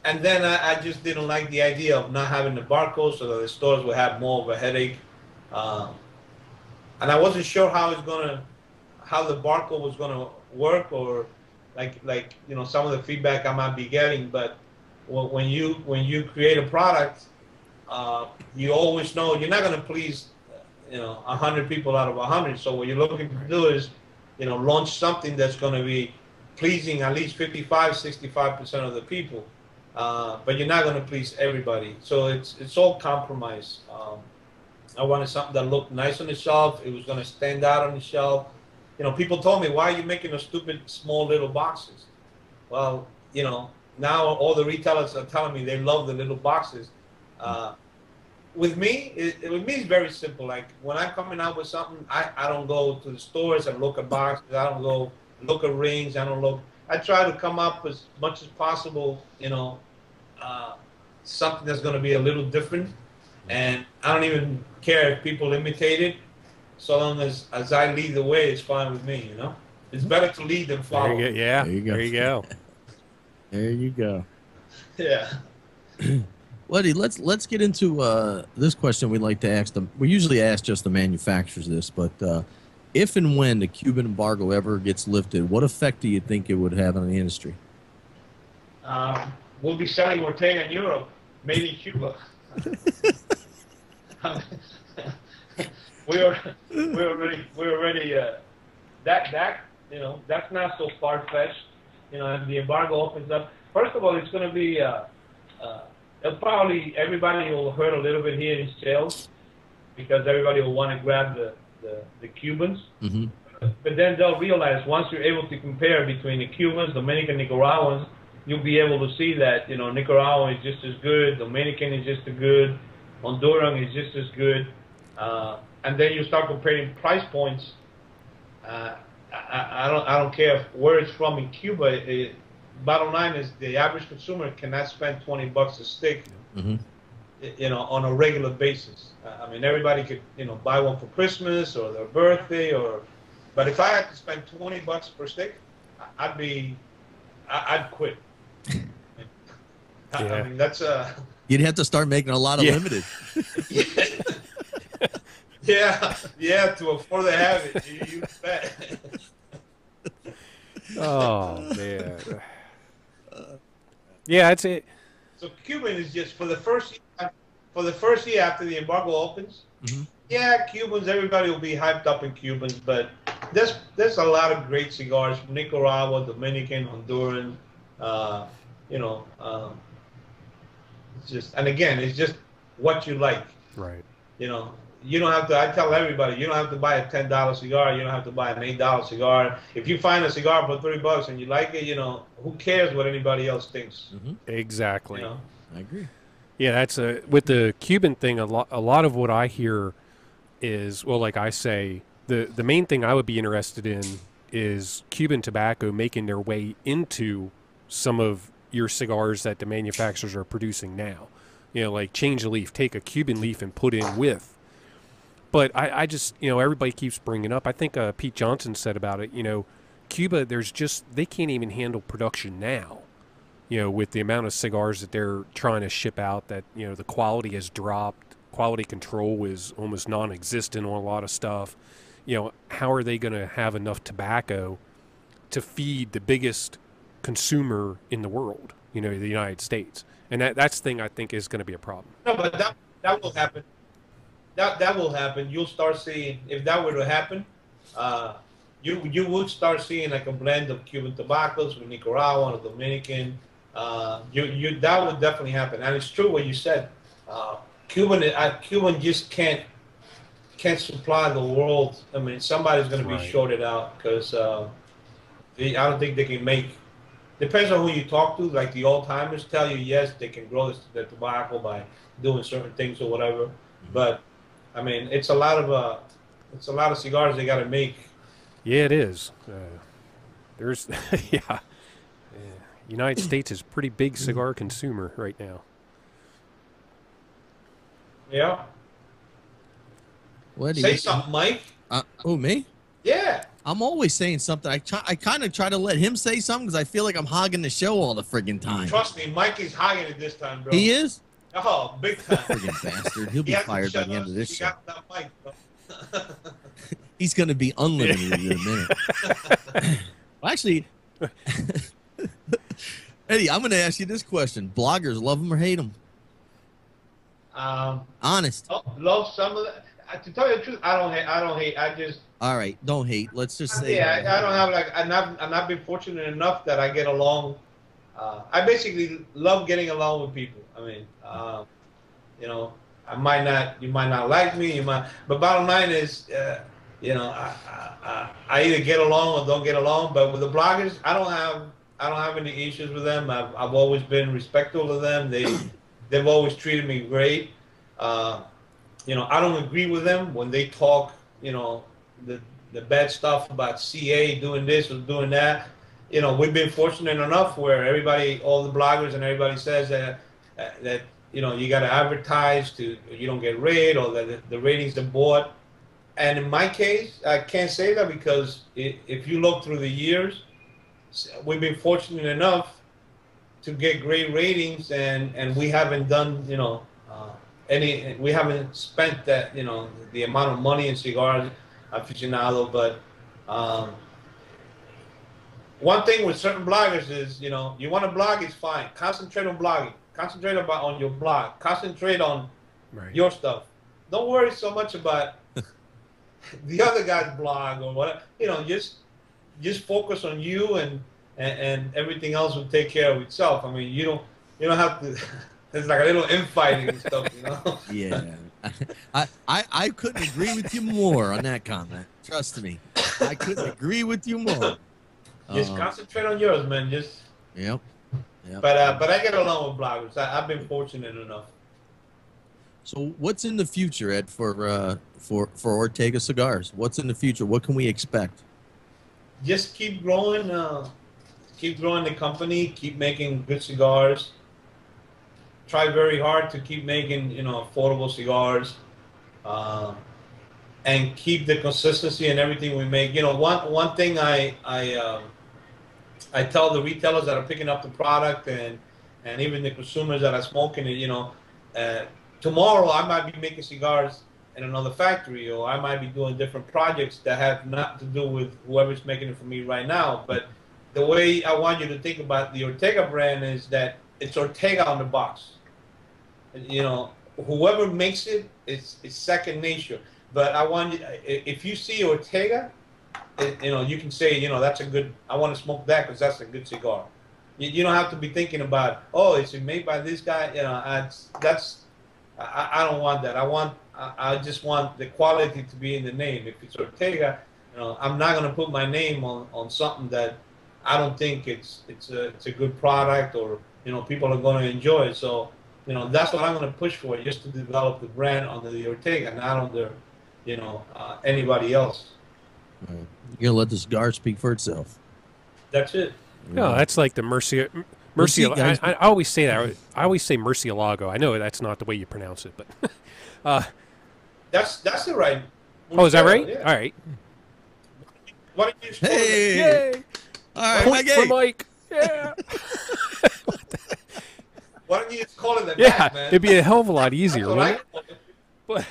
And then I just didn't like the idea of not having the barcode, so that the stores would have more of a headache. And I wasn't sure how the barcode was gonna work, or like some of the feedback I might be getting. But when you create a product, you always know you're not gonna please 100 people out of 100. So what you're looking to do is launch something that's going to be pleasing at least 65% of the people, but you're not going to please everybody. So it's all compromise. I wanted something that looked nice on the shelf. It was going to stand out on the shelf. People told me, why are you making those stupid small little boxes? Well, now all the retailers are telling me they love the little boxes. With me, it's very simple. Like when I'm coming out with something, I don't go to the stores and look at boxes. I don't go look at rings. I try to come up as much as possible, something that's going to be a little different. And I don't even care if people imitate it. So long as I lead the way, it's fine with me, It's better to lead than There follow. you go. Yeah. There you go. There you go. There you go. Yeah. Letty, let's get into this question we like to ask them. We usually ask just the manufacturers this, but if and when the Cuban embargo ever gets lifted, what effect do you think it would have on the industry? We'll be selling Ortega in Europe, made in Cuba. we're already that that's not so far fetched. If the embargo opens up, first of all, it's going to be probably everybody will hurt a little bit here in sales because everybody will want to grab the Cubans. Mm-hmm. But then they'll realize once you're able to compare between the Cubans, Dominican, Nicaraguans, you'll be able to see that Nicaraguan is just as good, Dominican is just as good, Honduran is just as good, and then you start comparing price points. I don't care where it's from in Cuba. Bottom line is the average consumer cannot spend $20 a stick, Mm-hmm. on a regular basis. I mean, everybody could buy one for Christmas or their birthday but if I had to spend $20 per stick, I'd quit. I mean, that's You'd have to start making a lot of limited. yeah, to afford to have it, you bet. Oh man. Yeah, it's it. So Cuban is just for the first year after the embargo opens. Mm-hmm. Yeah, Cubans, everybody will be hyped up in Cubans, but there's a lot of great cigars from Nicaragua, Dominican, Honduran. It's just, and again, it's just what you like. Right. You don't have to. I tell everybody, you don't have to buy a $10 cigar. You don't have to buy an $8 cigar. If you find a cigar for $30 and you like it, who cares what anybody else thinks? Mm-hmm. Exactly. I agree. Yeah, that's with the Cuban thing. A lot of what I hear is, well, like I say, the main thing I would be interested in is Cuban tobacco making their way into some of your cigars that the manufacturers are producing now. Like change the leaf, take a Cuban leaf and put in with. But I just, everybody keeps bringing up, I think Pete Johnson said about it, Cuba, they can't even handle production now, with the amount of cigars that they're trying to ship out, that, the quality has dropped. Quality control is almost non-existent on a lot of stuff. How are they going to have enough tobacco to feed the biggest consumer in the world, the United States? And that's the thing I think is going to be a problem. No, but that will happen. That will happen. You'll start seeing, if that were to happen, you would start seeing like a blend of Cuban tobaccos with Nicaraguan or Dominican. That would definitely happen. And it's true what you said. Cuban just can't supply the world. I mean, somebody's going to be shorted out because I don't think they can make. Depends on who you talk to. Like the old timers tell you, yes, they can grow the tobacco by doing certain things or whatever. Mm-hmm. But I mean, it's a lot of cigars they got to make. Yeah, it is. There's United States is a pretty big cigar consumer right now. Yeah. Say something, Mike. Me? Yeah. I'm always saying something. I kind of try to let him say something because I feel like I'm hogging the show all the friggin' time. Trust me, Mike is hogging it this time, bro. He is? Oh, big time. Friggin' bastard. He'll be fired by the end of this show. Got that mic, bro. He's going to be unlimited in a minute. Well, actually, Eddie, I'm going to ask you this question. Bloggers, love them or hate them? Honest. Love some of that. To tell you the truth, I don't hate. I just. All right, don't hate. Let's just say. Yeah, I don't have I'm not been fortunate enough that I get along. I basically love getting along with people. I mean, you might not like me, but bottom line is, I either get along or don't get along. But with the bloggers, I don't have any issues with them. I've always been respectful of them. They've always treated me great. I don't agree with them when they talk, the bad stuff about CA doing this or doing that. We've been fortunate enough where all the bloggers and everybody says that you got to advertise you don't get rated or that the ratings are bought. And in my case, I can't say that because if you look through the years, we've been fortunate enough to get great ratings, and we haven't done, we haven't spent that, the amount of money in cigars aficionado. But one thing with certain bloggers is, you want to blog, it's fine. Concentrate on blogging. Concentrate on your blog. Concentrate on your stuff. Don't worry so much about the other guy's blog or whatever. Just focus on you, and everything else will take care of itself. I mean, you don't have to. It's like a little infighting and stuff, Yeah, I couldn't agree with you more on that comment. Trust me, I couldn't agree with you more. Just concentrate on yours, man. Yep. But I get along with bloggers. I've been fortunate enough. So what's in the future, Ed, for Ortega Cigars? What's in the future? What can we expect? Just keep growing the company, keep making good cigars. Try very hard to keep making, affordable cigars, and keep the consistency in everything we make. One thing I tell the retailers that are picking up the product, and even the consumers that are smoking it, tomorrow I might be making cigars in another factory, or I might be doing different projects that have not to do with whoever's making it for me right now. But the way I want you to think about the Ortega brand is that it's Ortega on the box. Whoever makes it, it's second nature. But I want you, if you see Ortega, you can say, that's a good, I want to smoke that because that's a good cigar. You don't have to be thinking about, oh, is it made by this guy? I don't want that. I just want the quality to be in the name. If it's Ortega, I'm not going to put my name on something that I don't think it's a good product, or people are going to enjoy. So that's what I'm going to push for, just to develop the brand under the Ortega, not under anybody else. Right. You're gonna let the cigar speak for itself. That's it. No, that's like the Mercy. I always say that. I always say Murcielago. I know that's not the way you pronounce it, but that's the right. Oh, is that right? Yeah. All right. Why don't you Hey! Yay! All right, Point for Mike. Yeah. Why don't you just call it the Yeah, bat, man? it'd be a hell of a lot easier, wouldn't it? But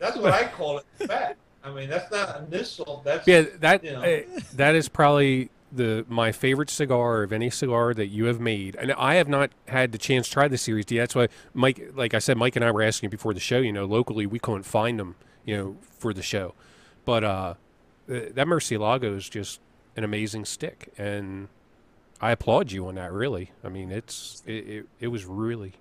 That's what I call it, the bat. I mean, that's not initial. That's that is probably my favorite cigar of any cigar that you have made. And I have not had the chance to try the Series D. That's why Mike, like I said, Mike and I were asking before the show. Locally we couldn't find them, for the show. But that Murcielago is just an amazing stick, and I applaud you on that. Really, I mean, it was really.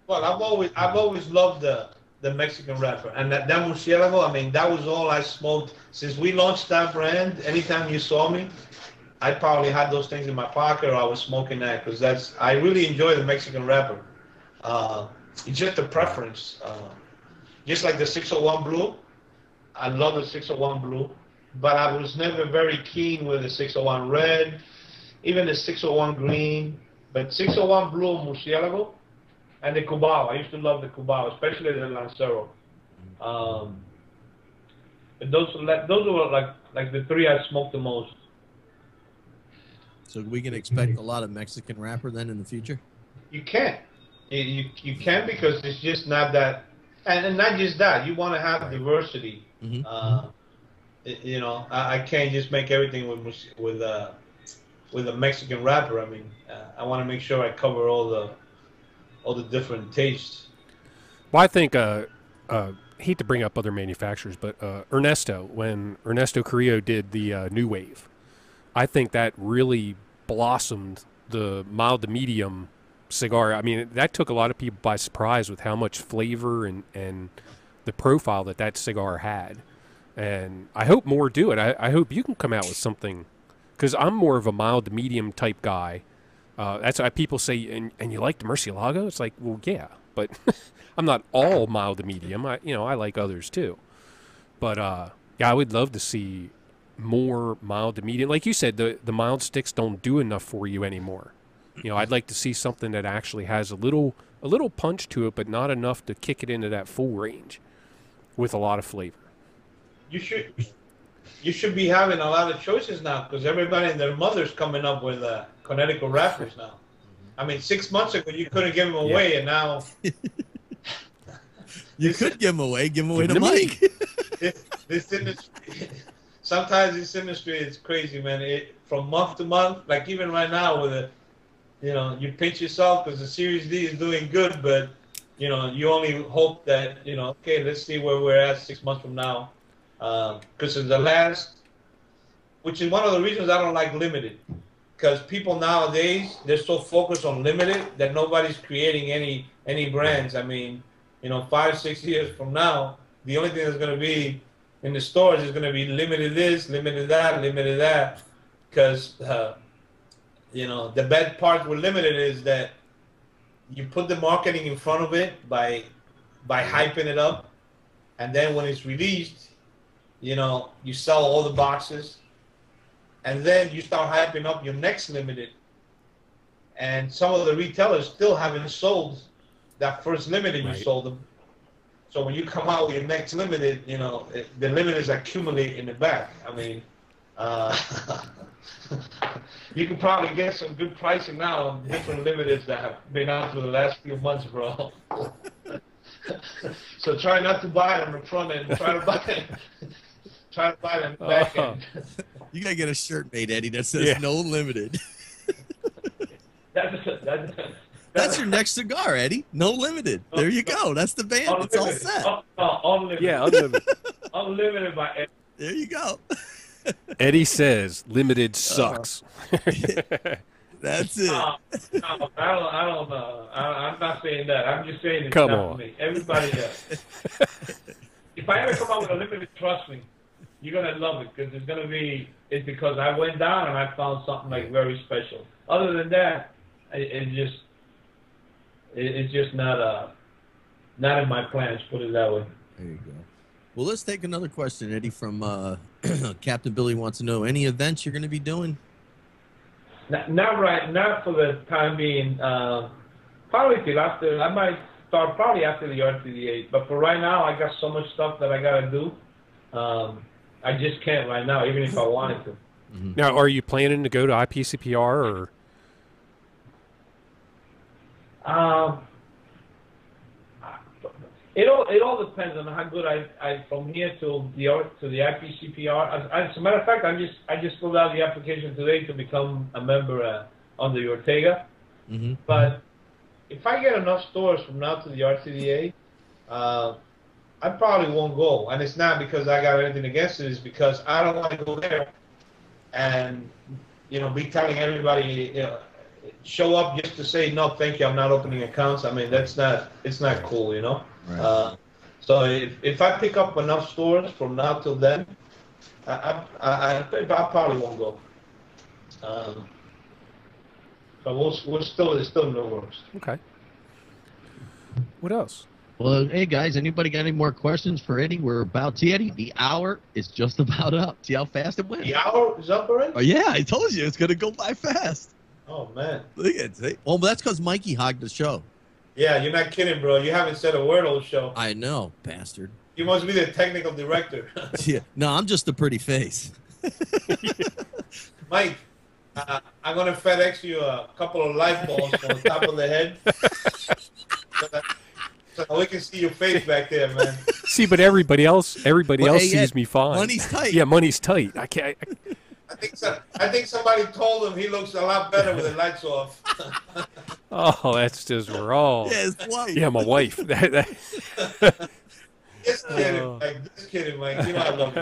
Well, I've always loved the Mexican wrapper, and that Murcielago. I mean, that was all I smoked since we launched that brand. Anytime you saw me, I probably had those things in my pocket, or I was smoking that, because I really enjoy the Mexican wrapper. It's just a preference. Just like the 601 Blue, I love the 601 Blue, but I was never very keen with the 601 Red, even the 601 Green. But 601 Blue Murcielago and the Cubao. I used to love the Cubao, especially the Lancero. But those were like the three I smoked the most. So we can expect a lot of Mexican wrapper then in the future? You can't. You can, because it's just not that. And not just that. You want to have diversity. Mm-hmm. I can't just make everything with a Mexican wrapper. I mean, I want to make sure I cover all the different tastes. Well, I think hate to bring up other manufacturers, but Ernesto, when Ernesto Carrillo did the New Wave, I think that really blossomed the mild to medium cigar. I mean, that took a lot of people by surprise with how much flavor and the profile that cigar had. And I hope more do it. I hope you can come out with something, because I'm more of a mild to medium type guy. That's why people say, and you like the Murcielago? It's like, well, yeah, but I'm not all mild to medium. I like others too. But yeah, I would love to see more mild to medium. Like you said, the mild sticks don't do enough for you anymore. I'd like to see something that actually has a little punch to it, but not enough to kick it into that full range with a lot of flavor. you should be having a lot of choices now because everybody and their mother's coming up with Connecticut wrappers now. I mean, 6 months ago you couldn't give them away, and now you could give them away. Give them away to me. Mike. this industry, sometimes this industry is crazy, man. From month to month, like even right now with you pinch yourself because the Series D is doing good, but you only hope that okay, let's see where we're at 6 months from now, because in the last, which is one of the reasons I don't like limited, because people nowadays they're so focused on limited that nobody's creating any brands. I mean, 5-6 years from now, the only thing that's going to be in the stores is going to be limited this, limited that, because the bad part with limited is that you put the marketing in front of it by hyping it up, and then when it's released, you sell all the boxes, and then you start hyping up your next limited, and some of the retailers still haven't sold that first limited you sold them. So when you come out with your next limited, the limiteds accumulate in the back. I mean, you can probably get some good pricing now on different limiteds that have been out for the last few months, bro. So try not to buy them in front end. Try to buy them back end. You gotta get a shirt made, Eddie, that says no limited. That's your next cigar, Eddie. No limited. There you go. That's the band. Unlimited. It's all set. Unlimited. Yeah, unlimited. Unlimited by Eddie. There you go. Eddie says limited sucks. That's it. No, I don't know. I'm not saying that. I'm just saying it's Come not on. for me. Everybody does. If I ever come out with a limited, trust me, you're gonna love it because it's because I went down and I found something like very special. Other than that, it's just not in my plans. Put it that way. There you go. Well, let's take another question, Eddie, from Captain Billy wants to know, any events you're going to be doing? Not for the time being. Probably till after, I might start probably after the RTDA, but for right now, I got so much stuff that I got to do. I just can't right now, even if I wanted to. Mm-hmm. Now, are you planning to go to IPCPR or? It all depends on how good I from here to the IPCPR. As a matter of fact, I just filled out the application today to become a member on the Ortega. Mm-hmm. But if I get enough stores from now to the RTDA, I probably won't go. And it's not because I got anything against it. It's because I don't want to go there and be telling everybody show up just to say no, thank you, I'm not opening accounts. I mean, it's not cool, Right. So if I pick up enough stores from now till then, I probably won't go. But it's still in the works. Okay. What else? Well, hey, guys, anybody got any more questions for Eddie? We're about to, Eddie, the hour is just about up. See how fast it went? The hour is up already? Oh, yeah, I told you. It's going to go by fast. Oh, man. Look at it. Well, that's because Mikey hogged the show. Yeah, you're not kidding, bro. You haven't said a word all show. I know, bastard. You must be the technical director. Yeah. No, I'm just a pretty face. Mike, I'm going to FedEx you a couple of light bulbs on the top of the head. So we can see your face back there, man. See, but everybody else sees me fine. Money's tight. Yeah, money's tight. I can't. I think somebody told him he looks a lot better with the lights off. Oh, that's just wrong. Yeah, his wife. Yeah, my wife. Just kidding, Mike. Just kidding, Mike. You know I love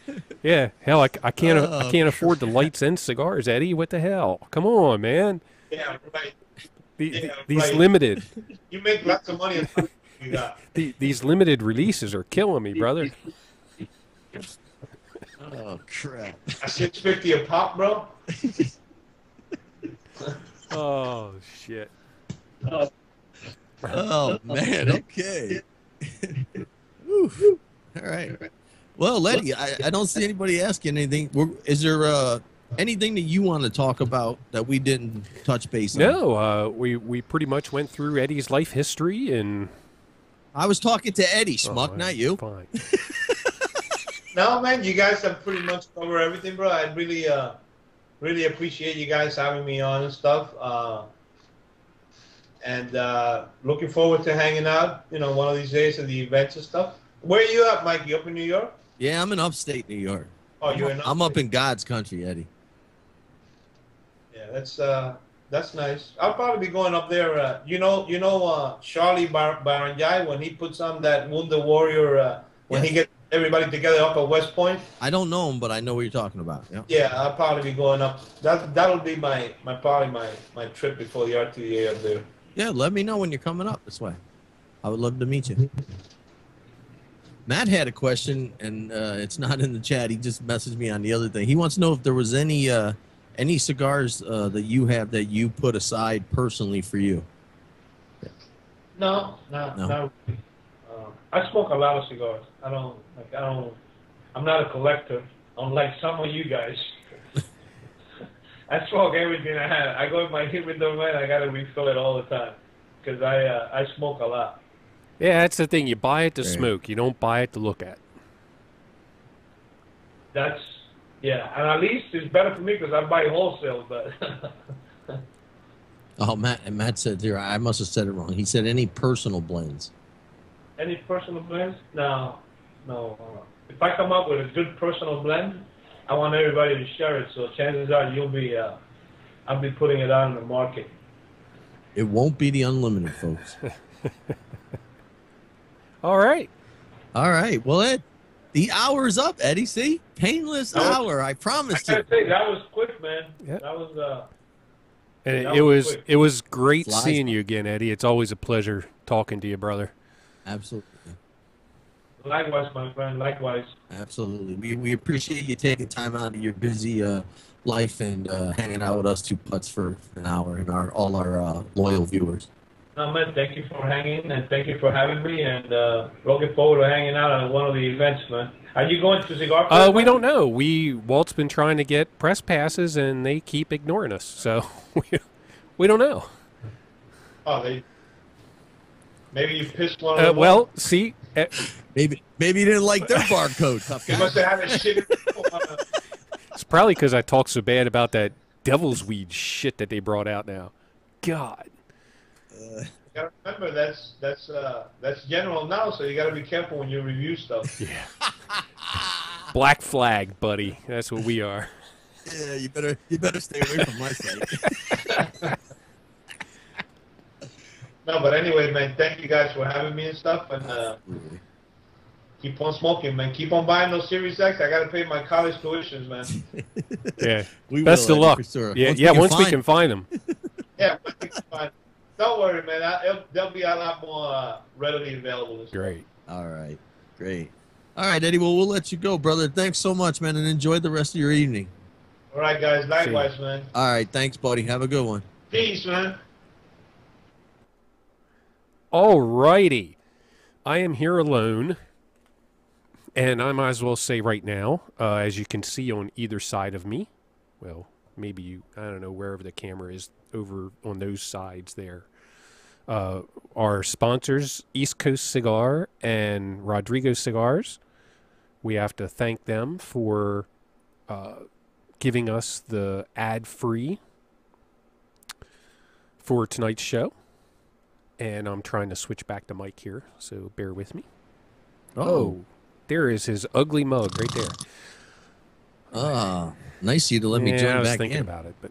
you. Yeah, hell, I can't afford the lights and cigars, Eddie. What the hell? Come on, man. Yeah, right. These right. limited. You make lots of money. You got. These limited releases are killing me, brother. Oh, crap. I $6.50 a pop, bro. Oh shit. Oh, man. Okay. Whew. All right. Well, Letty, I don't see anybody asking anything. Is there anything that you want to talk about that we didn't touch base on? No, we pretty much went through Eddie's life history and. I was talking to Eddie, Schmuck, not you. Fine. No, man, you guys have pretty much covered everything, bro. I really appreciate you guys having me on and stuff. And looking forward to hanging out, one of these days at the events and stuff. Where are you at, Mike? You up in New York? Yeah, I'm in upstate New York. Oh, you're in I'm up upstate. in God's country, Eddie. Yeah, that's nice. I'll probably be going up there. Charlie Baranjai, when he puts on that Wounded Warrior, when Yes. he gets everybody together up at West Point. I don't know him, but I know what you're talking about. Yeah. Yeah, I'll probably be going up. That'll be my trip before the RTA up there. Yeah, let me know when you're coming up this way. I would love to meet you. Matt had a question, and it's not in the chat. He just messaged me on the other thing. He wants to know if there was any cigars that you have that you put aside personally for you. No. Not really. I smoke a lot of cigars. I'm not a collector, unlike some of you guys. I smoke everything I have. I go in my humidor, man. I gotta refill it all the time because I smoke a lot. Yeah, that's the thing. You buy it to Right. smoke. You don't buy it to look at. And at least it's better for me because I buy wholesale. But Oh, Matt said here, I must have said it wrong. He said any personal blends. any personal blends? No. If I come up with a good personal blend, I want everybody to share it. So chances are I'll be putting it out in the market. It won't be the unlimited, folks. All right. All right. Well, Ed, the hour's up, Eddie. See? Painless hour. I promised I you. gotta say, that was quick, man. Yeah. That was And That it was was quick. it was great Flies seeing by. you again, Eddie. It's always a pleasure talking to you, brother. Absolutely. likewise, my friend. Likewise. Absolutely. We appreciate you taking time out of your busy life and hanging out with us two putts for an hour and all our loyal viewers. No, man, thank you for hanging and thank you for having me. And looking forward to hanging out at one of the events, man. Are you going to Cigar Fest, We man? don't know. Walt's been trying to get press passes, and they keep ignoring us. So we don't know. Oh, maybe you pissed one of them Well, off. see, Maybe you didn't like their barcode, tough You guy. must have had a shit. it's probably because I talked so bad about that devil's weed shit that they brought out now. God. You gotta remember that's general now, so you gotta be careful when you review stuff. Yeah. Black flag, buddy. That's what we are. Yeah, you better stay away from my site. No, but anyway, man, thank you guys for having me and stuff, and keep on smoking, man. Keep on buying those Series X. I gotta pay my college tuitions, man. Yeah. We Best will, of Eddie, luck. for sure. Yeah, once we can find them. Yeah, fine. Don't worry, man. They'll be a lot more readily available. and stuff. Great. All right, great. All right, Eddie. Well, we'll let you go, brother. Thanks so much, man, and enjoy the rest of your evening. All right, guys. Likewise, man. All right, thanks, buddy. Have a good one. Peace, man. All righty. I am here alone, and I might as well say right now, as you can see on either side of me, well, maybe I don't know, wherever the camera is over on those sides there, our sponsors, East Coast Cigar and Rodrigo Cigars. We have to thank them for giving us the ad-free for tonight's show. And I'm trying to switch back to Mike here, so bear with me. Oh, there is his ugly mug right there. Ah, nice of you to let me I join was back thinking in. about it, but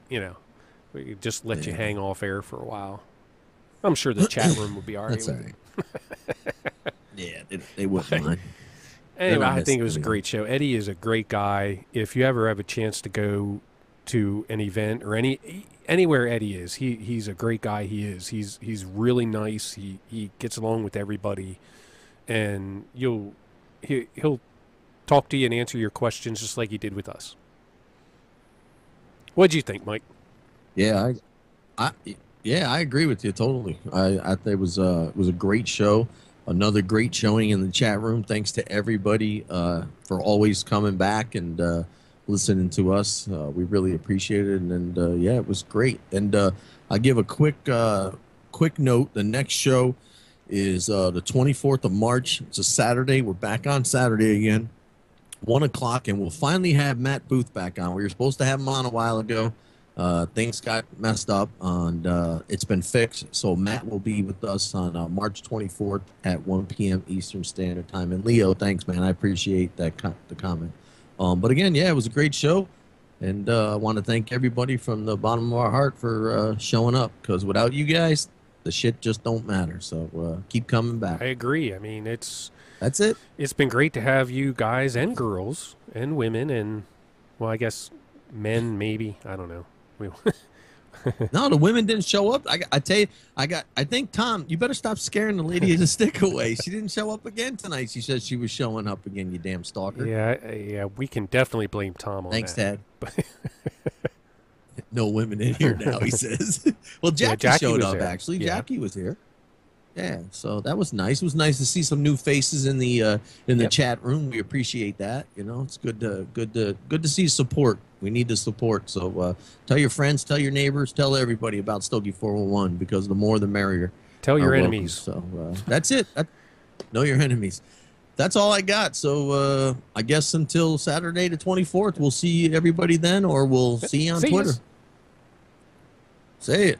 we could just let you hang off air for a while. I'm sure the chat room will be all right. That's all with it. right. Yeah, they wouldn't mind. Anyway, Never I think it missed was a anything. great show. Eddie is a great guy. If you ever have a chance to go to an event or anywhere Eddie is, he's a great guy. He's really nice. He gets along with everybody, and he'll talk to you and answer your questions just like he did with us. What'd you think, Mike? Yeah, I agree with you totally. I thought it was a great show. Another great showing in the chat room. Thanks to everybody for always coming back and listening to us. We really appreciate it. And yeah, it was great. And I'll give a quick note. The next show is the 24th of March. It's a Saturday. We're back on Saturday again. 1 o'clock, and we'll finally have Matt Booth back on. We were supposed to have him on a while ago. Things got messed up, and it's been fixed. So Matt will be with us on March 24th at 1 p.m. Eastern Standard Time. And Leo, thanks, man. I appreciate that the comment. But again, yeah, it was a great show. And I want to thank everybody from the bottom of our heart for showing up, because without you guys, the shit just don't matter. So keep coming back. I agree. I mean, that's it. It's been great to have you guys and girls and women and, well, I guess men maybe. I don't know. No, the women didn't show up. I tell you, I think, Tom, you better stop scaring the lady to stick away. She didn't show up again tonight. She said she was showing up again, you damn stalker. Yeah, we can definitely blame Tom on Thanks, that. Ted. No women in here now, he says. Well, Jackie showed up, actually. Yeah. Jackie was here. Yeah, so that was nice. It was nice to see some new faces in the chat room. We appreciate that. You know, it's good to see support. We need the support. So tell your friends, tell your neighbors, tell everybody about Stogie 411, because the more the merrier. Tell your enemies. So that's it. Know your enemies. That's all I got. So I guess until Saturday the 24th, we'll see everybody then, or we'll see you on Twitter. Say it.